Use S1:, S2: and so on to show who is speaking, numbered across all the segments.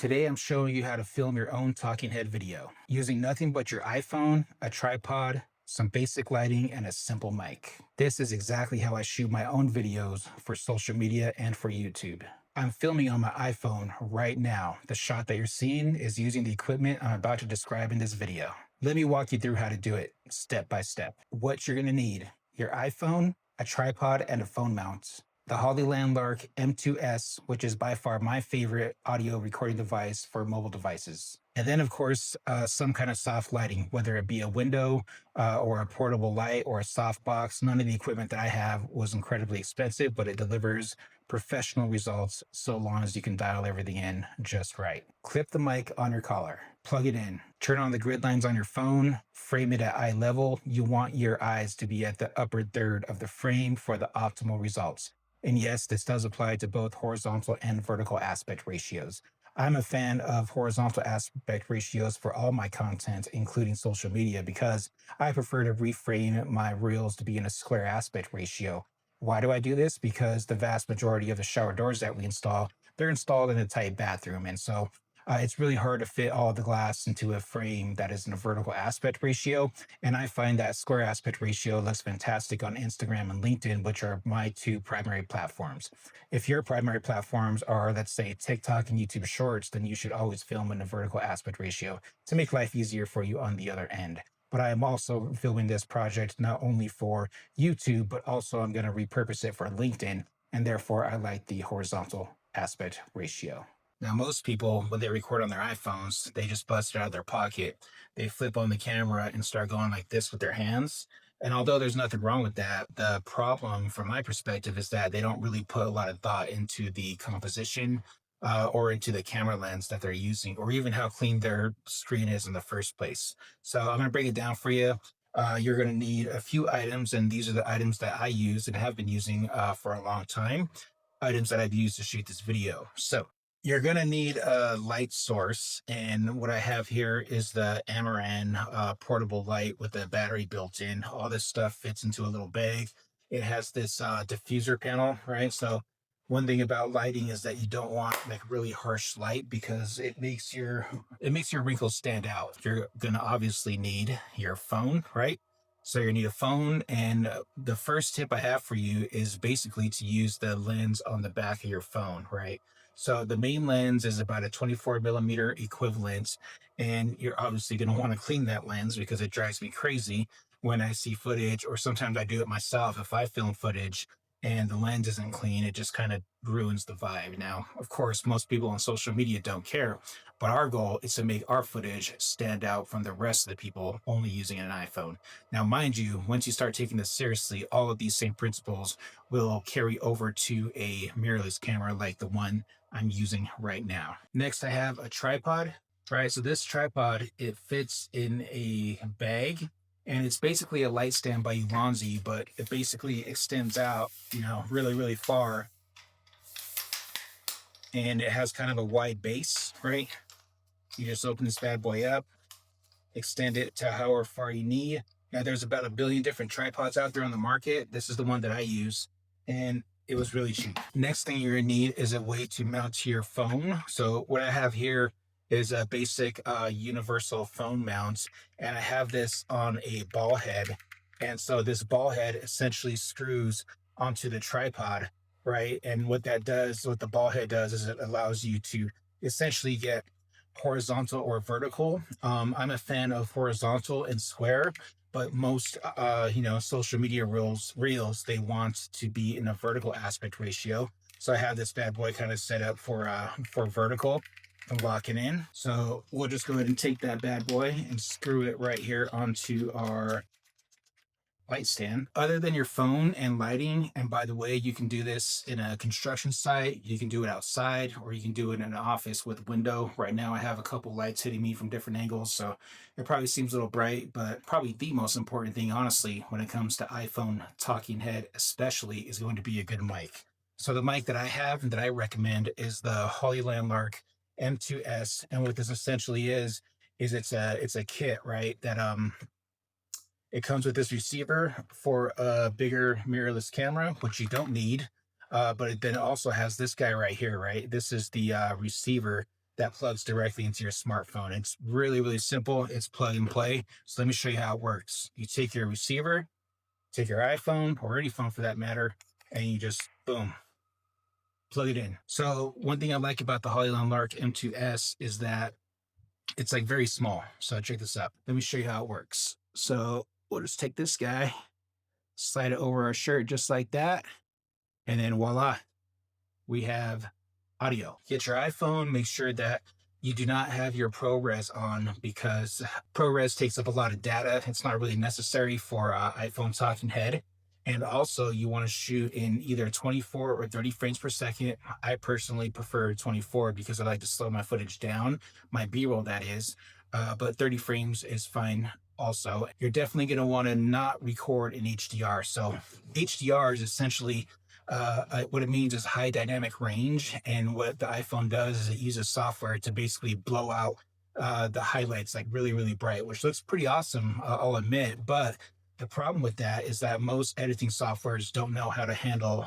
S1: Today I'm showing you how to film your own talking head video using nothing but your iPhone, a tripod, some basic lighting, and a simple mic. This is exactly how I shoot my own videos for social media and for YouTube. I'm filming on my iPhone right now. The shot that you're seeing is using the equipment I'm about to describe in this video. Let me walk you through how to do it step by step. What you're gonna need: your iPhone, a tripod, and a phone mount. The Holland Lark M2s, which is by far my favorite audio recording device for mobile devices. And then, of course, some kind of soft lighting, whether it be a window or a portable light or a softbox. None of the equipment that I have was incredibly expensive, but it delivers professional results so long as you can dial everything in just right. Clip the mic on your collar, plug it in, turn on the grid lines on your phone, frame it at eye level. You want your eyes to be at the upper third of the frame for the optimal results. And yes, this does apply to both horizontal and vertical aspect ratios. I'm a fan of horizontal aspect ratios for all my content, including social media, because I prefer to reframe my reels to be in a square aspect ratio. Why do I do this? Because the vast majority of the shower doors that we install, they're installed in a tight bathroom. And so it's really hard to fit all the glass into a frame that is in a vertical aspect ratio. And I find that square aspect ratio looks fantastic on Instagram and LinkedIn, which are my two primary platforms. If your primary platforms are, let's say, TikTok and YouTube Shorts, then you should always film in a vertical aspect ratio to make life easier for you on the other end. But I am also filming this project not only for YouTube, but also I'm going to repurpose it for LinkedIn. And therefore, I like the horizontal aspect ratio. Now, most people, when they record on their iPhones, they just bust it out of their pocket. They flip on the camera and start going like this with their hands. And although there's nothing wrong with that, the problem from my perspective is that they don't really put a lot of thought into the composition or into the camera lens that they're using, or even how clean their screen is in the first place. So I'm going to break it down for you. You're going to need a few items, and these are the items that I use and have been using for a long time, items that I've used to shoot this video. So you're going to need a light source, and what I have here is the Amaran portable light with a battery built in. All this stuff fits into a little bag. It has this diffuser panel, right? So one thing about lighting is that you don't want like really harsh light because it makes your wrinkles stand out. You're going to obviously need your phone, right? So you need a phone, and the first tip I have for you is basically to use the lens on the back of your phone, right? So the main lens is about a 24 millimeter equivalent, and you're obviously going to want to clean that lens because it drives me crazy when I see footage, or sometimes I do it myself if I film footage and the lens isn't clean. It just kind of ruins the vibe. Now, of course, most people on social media don't care, but our goal is to make our footage stand out from the rest of the people only using an iPhone. Now, mind you, once you start taking this seriously, all of these same principles will carry over to a mirrorless camera like the one I'm using right now. Next, I have a tripod, right? So this tripod, it fits in a bag, and it's basically a light stand by Ulanzi, but it basically extends out, really, really far. And it has kind of a wide base, right? You just open this bad boy up, extend it to however far you need. Now, there's about a billion different tripods out there on the market. This is the one that I use, and it was really cheap. Next thing you're gonna need is a way to mount to your phone. So what I have here is a basic universal phone mount, and I have this on a ball head. And so this ball head essentially screws onto the tripod, right? And what the ball head does is it allows you to essentially get horizontal or vertical. I'm a fan of horizontal and square, but most social media reels they want to be in a vertical aspect ratio. So I have this bad boy kind of set up for vertical and lock it in. So we'll just go ahead and take that bad boy and screw it right here onto our light stand. Other than your phone and lighting, and by the way, you can do this in a construction site, you can do it outside, or you can do it in an office with a window. Right now I have a couple lights hitting me from different angles, so it probably seems a little bright, but probably the most important thing, honestly, when it comes to iPhone talking head especially, is going to be a good mic. So the mic that I have and that I recommend is the Holland Lark M2s, and what this essentially is it's a kit, right, that it comes with this receiver for a bigger mirrorless camera, which you don't need. But it then also has this guy right here, right? This is the receiver that plugs directly into your smartphone. It's really, really simple. It's plug and play. So let me show you how it works. You take your receiver, take your iPhone or any phone for that matter, and you just boom, plug it in. So one thing I like about the Holland Lark M2s is that it's like very small. So check this out. Let me show you how it works. So we'll just take this guy, slide it over our shirt just like that, and then voila, we have audio. Get your iPhone, make sure that you do not have your ProRes on because ProRes takes up a lot of data. It's not really necessary for iPhone talking head. And also you want to shoot in either 24 or 30 frames per second. I personally prefer 24 because I like to slow my footage down, my B-roll that is, but 30 frames is fine. Also, you're definitely going to want to not record in HDR. So HDR is essentially what it means is high dynamic range. And what the iPhone does is it uses software to basically blow out the highlights like really, really bright, which looks pretty awesome, I'll admit. But the problem with that is that most editing softwares don't know how to handle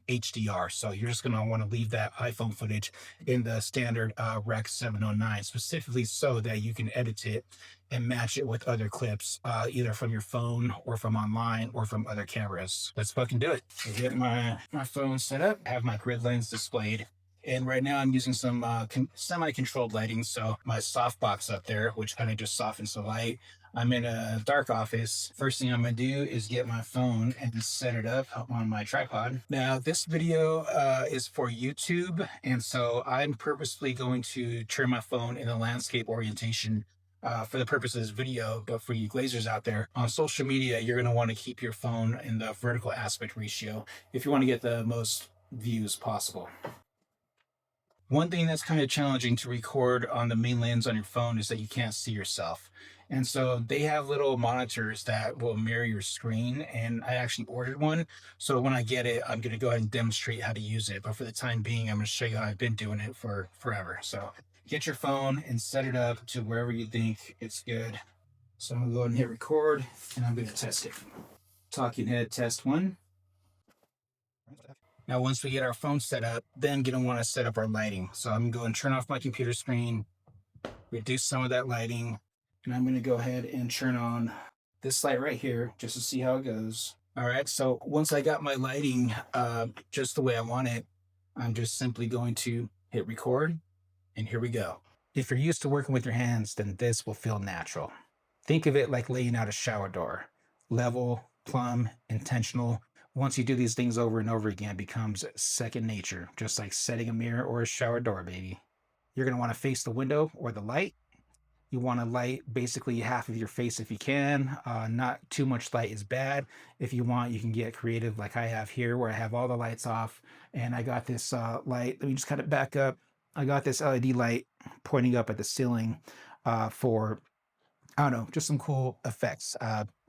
S1: HDR. So you're just going to want to leave that iPhone footage in the standard Rec 709, specifically so that you can edit it and match it with other clips, either from your phone or from online or from other cameras. Let's fucking do it. I get my phone set up, have my grid lens displayed. And right now I'm using some semi-controlled lighting. So my softbox up there, which kind of just softens the light. I'm in a dark office. First thing I'm gonna do is get my phone and set it up on my tripod. Now this video is for YouTube. And so I'm purposely going to turn my phone in a landscape orientation for the purpose of this video. But for you Glaziers out there, on social media, you're gonna wanna keep your phone in the vertical aspect ratio if you wanna get the most views possible. One thing that's kind of challenging to record on the main lens on your phone is that you can't see yourself. And so they have little monitors that will mirror your screen. And I actually ordered one. So when I get it, I'm going to go ahead and demonstrate how to use it. But for the time being, I'm going to show you how I've been doing it for forever. So get your phone and set it up to wherever you think it's good. So I'm going to go ahead and hit record and I'm going to test it. Talking head test 1. Now, once we get our phone set up, then going to want to set up our lighting. So I'm going to turn off my computer screen, reduce some of that lighting, and I'm going to go ahead and turn on this light right here just to see how it goes. All right, so once I got my lighting just the way I want it, I'm just simply going to hit record, and here we go. If you're used to working with your hands, then this will feel natural. Think of it like laying out a shower door. Level, plumb, intentional. Once you do these things over and over again, it becomes second nature, just like setting a mirror or a shower door, baby. You're going to want to face the window or the light. You want to light basically half of your face if you can. Not too much light is bad. If you want, you can get creative like I have here where I have all the lights off. And I got this light. Let me just kind of back up. I got this LED light pointing up at the ceiling for, I don't know, just some cool effects.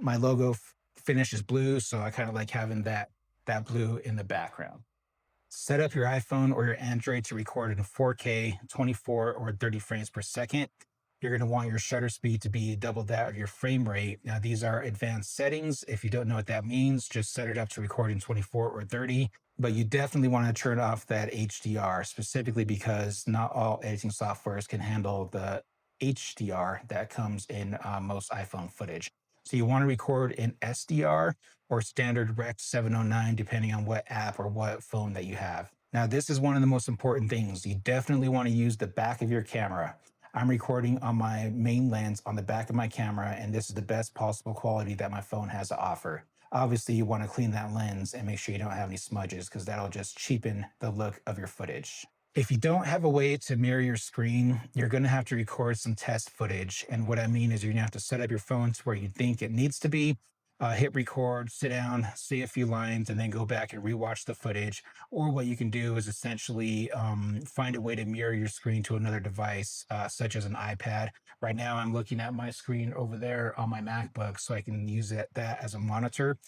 S1: My logo finish is blue, so I kind of like having that blue in the background. Set up your iPhone or your Android to record in 4K, 24 or 30 frames per second. You're going to want your shutter speed to be double that of your frame rate. Now, these are advanced settings. If you don't know what that means, just set it up to record in 24 or 30. But you definitely want to turn off that HDR, specifically because not all editing softwares can handle the HDR that comes in most iPhone footage. So you want to record in SDR or standard Rec 709, depending on what app or what phone that you have. Now, this is one of the most important things. You definitely want to use the back of your camera. I'm recording on my main lens on the back of my camera, and this is the best possible quality that my phone has to offer. Obviously, you want to clean that lens and make sure you don't have any smudges because that'll just cheapen the look of your footage. If you don't have a way to mirror your screen, you're going to have to record some test footage. And what I mean is you're going to have to set up your phone to where you think it needs to be, hit record, sit down, say a few lines, and then go back and rewatch the footage. Or what you can do is essentially find a way to mirror your screen to another device, such as an iPad. Right now, I'm looking at my screen over there on my MacBook, so I can use that as a monitor.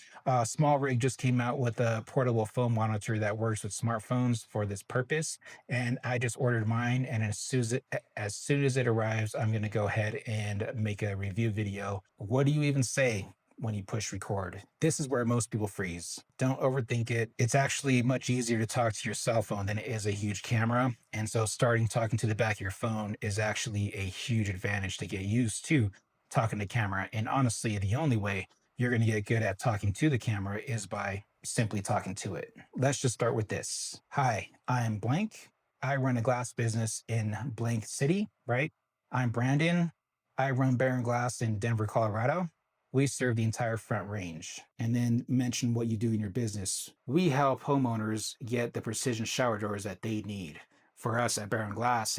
S1: Small Rig just came out with a portable phone monitor that works with smartphones for this purpose, and I just ordered mine. And as soon as it arrives, I'm going to go ahead and make a review video. What do you even say? when you push record. This is where most people freeze. Don't overthink it. It's actually much easier to talk to your cell phone than it is a huge camera. And so starting talking to the back of your phone is actually a huge advantage to get used to talking to camera. And honestly, the only way you're going to get good at talking to the camera is by simply talking to it. Let's just start with this. Hi, I'm blank. I run a glass business in blank city, right? I'm Brandon. I run Baron Glass in Denver, Colorado. We serve the entire Front Range. And then mention what you do in your business. We help homeowners get the precision shower doors that they need. For us at Baron Glass,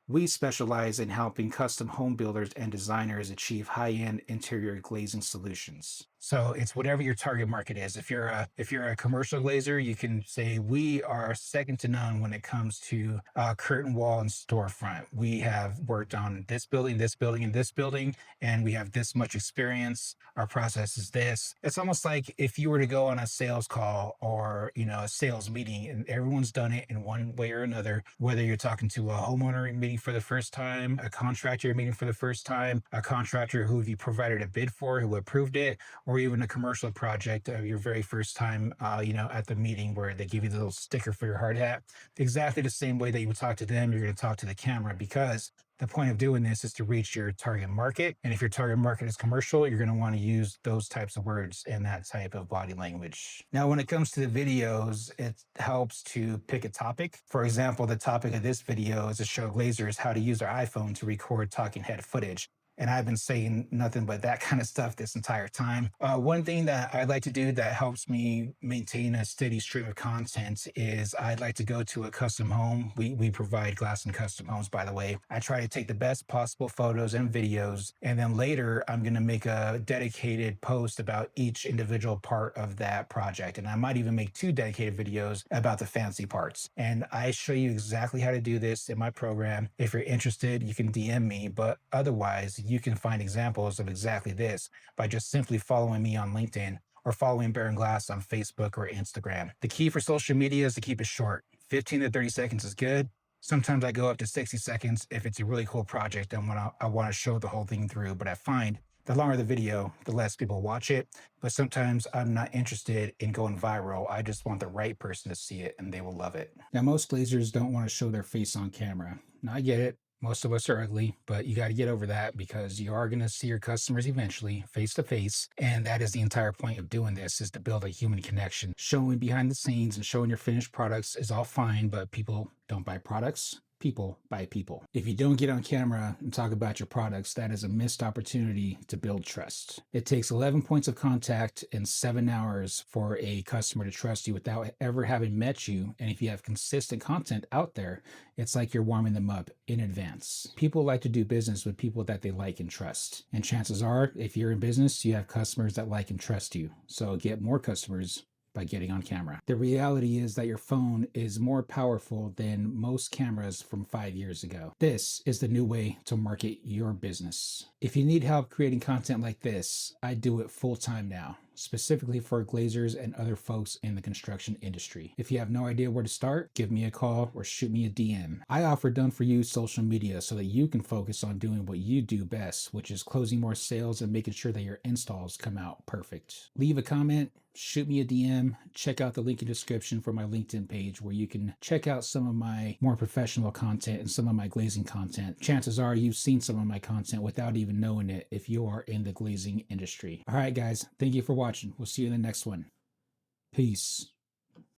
S1: we specialize in helping custom home builders and designers achieve high-end interior glazing solutions. So it's whatever your target market is. If you're a commercial glazer, you can say we are second to none when it comes to curtain wall and storefront. We have worked on this building, and this building, and we have this much experience. Our process is this. It's almost like if you were to go on a sales call or a sales meeting, and everyone's done it in one way or another. Whether you're talking to a homeowner meeting for the first time, a contractor meeting for the first time, a contractor who you provided a bid for, who approved it, or even a commercial project of your very first time, at the meeting where they give you the little sticker for your hard hat. Exactly the same way that you would talk to them, you're going to talk to the camera, because the point of doing this is to reach your target market. And if your target market is commercial, you're going to want to use those types of words and that type of body language. Now, when it comes to the videos, it helps to pick a topic. For example, the topic of this video is to show Glaziers how to use their iPhone to record talking head footage. And I've been saying nothing but that kind of stuff this entire time. One thing that I like to do that helps me maintain a steady stream of content is I'd like to go to a custom home. We provide glass and custom homes, by the way. I try to take the best possible photos and videos. And then later, I'm going to make a dedicated post about each individual part of that project. And I might even make 2 dedicated videos about the fancy parts. And I show you exactly how to do this in my program. If you're interested, you can DM me. But otherwise, you can find examples of exactly this by just simply following me on LinkedIn or following Baron Glass on Facebook or Instagram. The key for social media is to keep it short. 15 to 30 seconds is good. Sometimes I go up to 60 seconds if it's a really cool project and I want to show the whole thing through. But I find the longer the video, the less people watch it. But sometimes I'm not interested in going viral. I just want the right person to see it and they will love it. Now, most Glazers don't want to show their face on camera. Now, I get it. Most of us are ugly, but you got to get over that because you are going to see your customers eventually face to face. And that is the entire point of doing this, is to build a human connection. Showing behind the scenes and showing your finished products is all fine, but people don't buy products. People buy people. If you don't get on camera and talk about your products, that is a missed opportunity to build trust. It takes 11 points of contact and 7 hours for a customer to trust you without ever having met you. And if you have consistent content out there, it's like you're warming them up in advance. People like to do business with people that they like and trust. And chances are, if you're in business, you have customers that like and trust you. So get more customers by getting on camera. The reality is that your phone is more powerful than most cameras from 5 years ago. This is the new way to market your business. If you need help creating content like this, I do it full time now, specifically for Glazers and other folks in the construction industry. If you have no idea where to start, give me a call or shoot me a DM. I offer done-for-you social media so that you can focus on doing what you do best, which is closing more sales and making sure that your installs come out perfect. Leave a comment, shoot me a DM, check out the link in the description for my LinkedIn page where you can check out some of my more professional content and some of my glazing content. Chances are you've seen some of my content without even knowing it if you are in the glazing industry. All right, guys, thank you for watching. We'll see you in the next one. Peace.